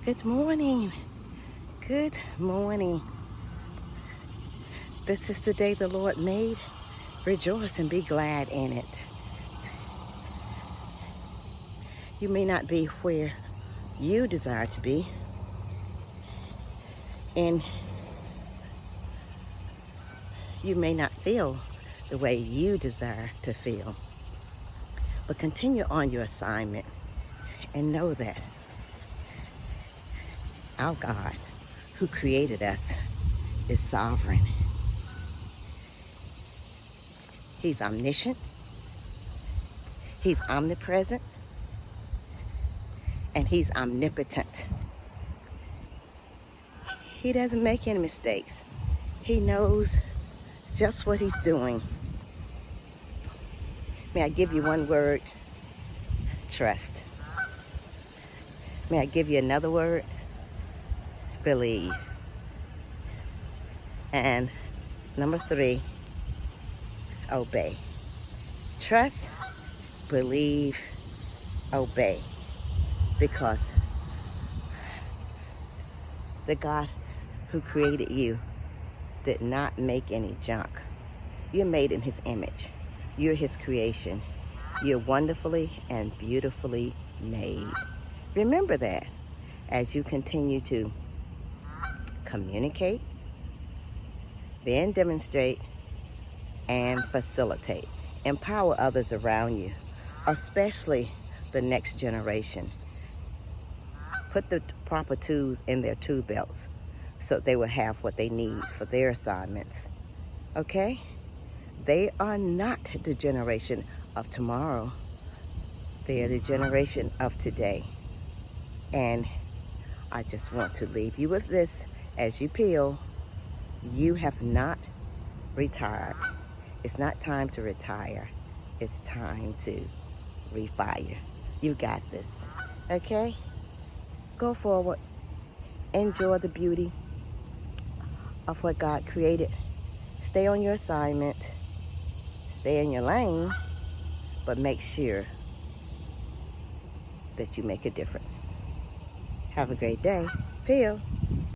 Good morning. Good morning. This is the day the Lord made. Rejoice and be glad in it. You may not be where you desire to be, and you may not feel the way you desire to feel, but continue on your assignment and know that our God, who created us, is sovereign. He's omniscient, He's omnipresent, and He's omnipotent. He doesn't make any mistakes. He knows just what He's doing. May I give you one word? Trust. May I give you another word? Believe. And number 3, obey. Trust, believe, obey. Because the God who created you did not make any junk. You're made in His image. You're His creation. You're wonderfully and beautifully made. Remember that as you continue to communicate, then demonstrate, and facilitate. Empower others around you, especially the next generation. Put the proper tools in their tool belts so they will have what they need for their assignments. Okay? They are not the generation of tomorrow. They are the generation of today. And I just want to leave you with this as you peel. You have not retired. It's not time to retire. It's time to refire. You got this. Okay? Go forward. Enjoy the beauty of what God created. Stay on your assignment. Stay in your lane. But make sure that you make a difference. Have a great day. Peel.